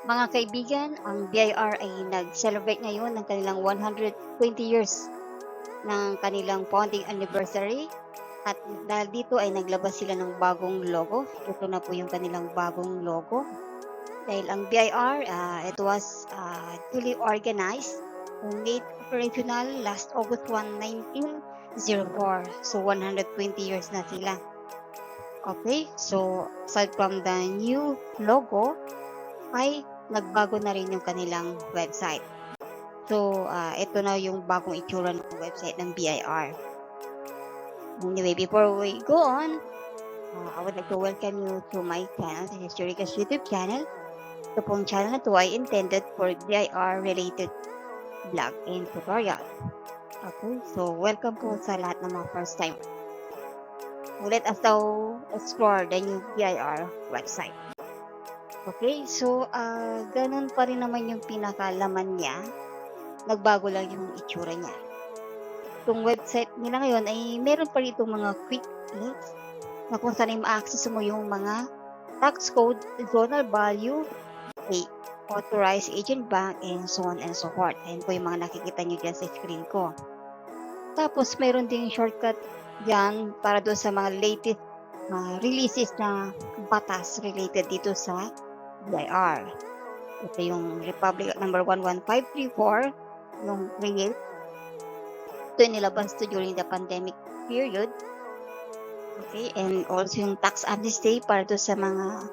Mga kaibigan, ang BIR ay nag-celebrate ngayon ng kanilang 120 years ng kanilang founding anniversary at dahil dito ay naglabas sila ng bagong logo. Ito na po yung kanilang bagong logo. Dahil ang BIR, it was duly organized and made operational last August 1, 1904. So 120 years na sila. Okay, so aside from the new logo, ay nagbago na rin yung kanilang website. So, ito na yung bagong itsura ng website ng BIR. Anyway, before we go on, I would like to welcome you to my channel. This is Eureka's YouTube channel. Ito pong channel na to ay intended for BIR-related vlog and tutorial. Okay, so welcome po sa lahat ng mga first time. Let us now explore the new BIR website. Okay, so ganun pa rin naman yung pinakalaman niya. Nagbago lang yung itsura niya. Itong website nila ngayon ay meron pa rito mga quick links na kung saan ay ma-access mo yung mga tax code, zonal value, authorized agent bank, and so on and so forth. Ayan po yung mga nakikita nyo dyan sa screen ko. Tapos meron ding shortcut dyan para doon sa mga latest releases na batas related dito sa BIR. Ito yung Republic number 11534, yung create. Ito yung nilabas to during the pandemic period. Okay, and also yung tax amnesty para doon sa mga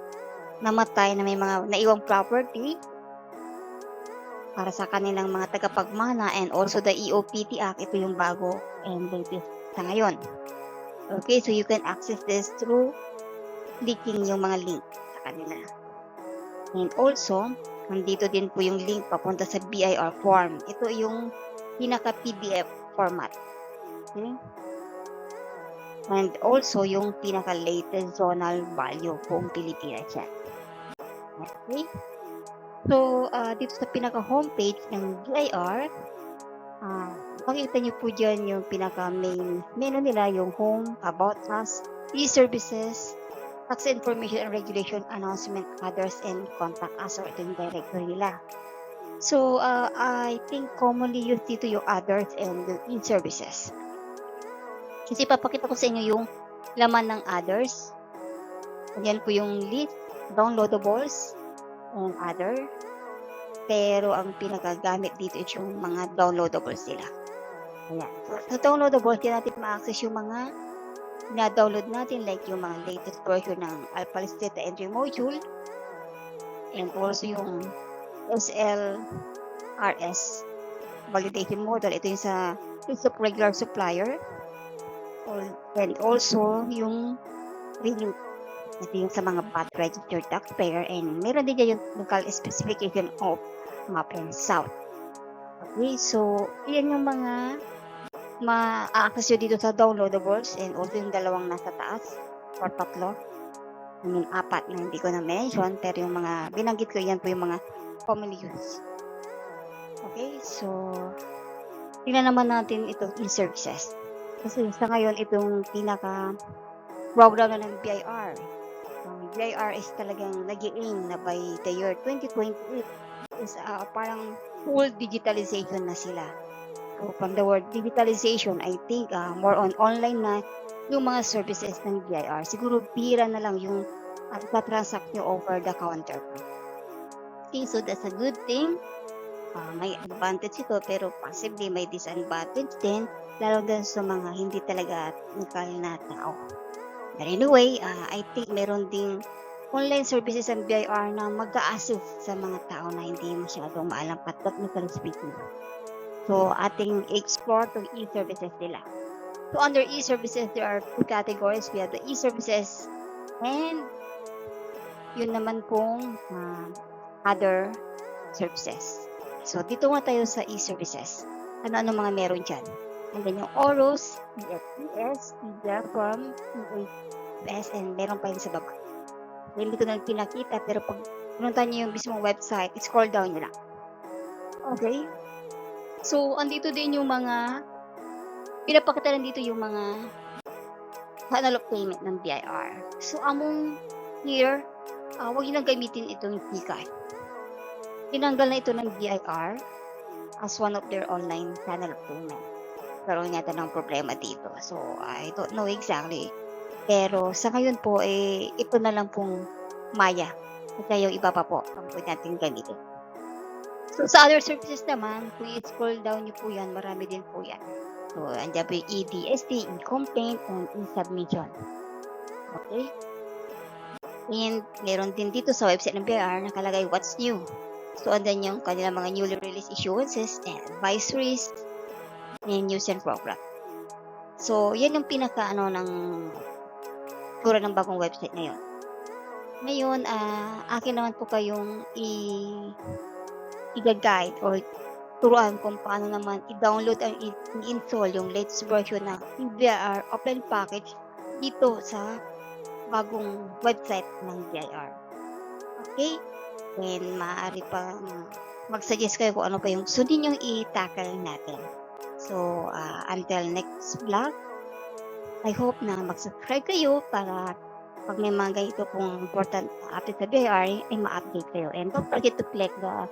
namatay na may mga naiwang property para sa kanilang mga tagapagmana, and also the EOPT Act. Ito yung bago and latest sa ngayon. Okay, so you can access this through clicking yung mga link sa kanila. And also, nandito din po yung link papunta sa BIR form. Ito yung pinaka-PDF format. Okay? And also, yung pinaka-latest zonal value kung Pilipinas yan. Okay? So, dito sa pinaka-homepage ng BIR, makikita nyo po dyan yung pinaka-main menu nila, yung home, about us, e-services, tax information and regulation, announcement, others, and contact us, or ito yung directory nila. So, I think commonly used dito yung others and the e-services. Kasi papakita ko sa inyo yung laman ng others. Ayan po yung list, downloadables, and other. Pero ang pinagagamit dito is yung mga downloadables nila. Ayan. So, sa downloadables, din natin ma-access yung mga na-download natin, like yung mga latest version ng ALPALIS Data Entry Module, and also yung SLRS Validation Module. Ito yung sa list of regular supplier, and also yung review. Ito yung sa mga VAT registered taxpayer, and meron din yung local specification of map and south. Okay, so yan yung mga ma-access nyo dito sa downloadables, and also yung dalawang nasa taas or tatlo. I mean, apat na hindi ko na-mention, pero yung mga binanggit ko, yan po yung mga commonly used. Okay, so tingnan naman natin itong e-services. Kasi sa ngayon, itong pinaka-program na ng BIR. Ang BIR is talagang nag-i-aim na by the year 2028 is parang full digitalization na sila. So, from the word digitalization, I think more on online na yung mga services ng BIR. Siguro bira na lang yung transact nyo over the counter. Okay, so that's a good thing. May advantage ito, pero possibly may disadvantage din, lalo din sa mga hindi talaga technical na tao. But anyway, I think meron ding online services ang BIR na mag-a-assist sa mga tao na hindi masyadong maalam pa technically speaking. So, ating explore itong e-services nila. So, under e-services, there are two categories. We have the e-services and yun naman pong other services. So, dito nga tayo sa e-services. Ano-ano mga meron dyan? And then yung OROS, EFTS, from EAS, and meron pa yun sa baba. Hindi ko na pinakita, pero pag pinunta nyo yung mismong website, scroll down nyo lang. Okay? So, andito din yung mga, pinapakita lang dito yung mga channel of payment ng BIR. So, among here, huwag nyo lang gamitin itong GCash. tinanggal na ito ng BIR as one of their online channel of payment. Karoon yata ng problema dito. So, I don't know exactly. Pero sa ngayon po, ito na lang pong Maya. At yung iba pa po, ang pwede natin gamitin. So, sa other services naman, kung i-scroll down nyo po yan, marami din po yan. So, andyan po yung e-DST, e-complaint, and e-submission. Okay? And meron din dito sa website ng BIR nakalagay what's new. So, andyan yung kanilang mga newly released issuances and advisories and news and program. So, yan yung pinaka ng tura ng bagong website ngayon. Ngayon, akin naman po kayong i-guide or turuan kung paano naman i-download at i-install yung latest version ng BIR offline package dito sa bagong website ng BIR. Okay? And maaari pa mag-suggest kayo kung ano pa yung gusto ninyong i-tackle natin. So, until next vlog, I hope na mag-subscribe kayo para pag may mga ganito pong important update sa BIR, ay ma-update kayo. And don't forget to click the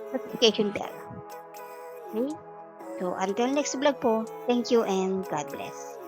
notification bell. Okay? So, until next vlog po, thank you and God bless.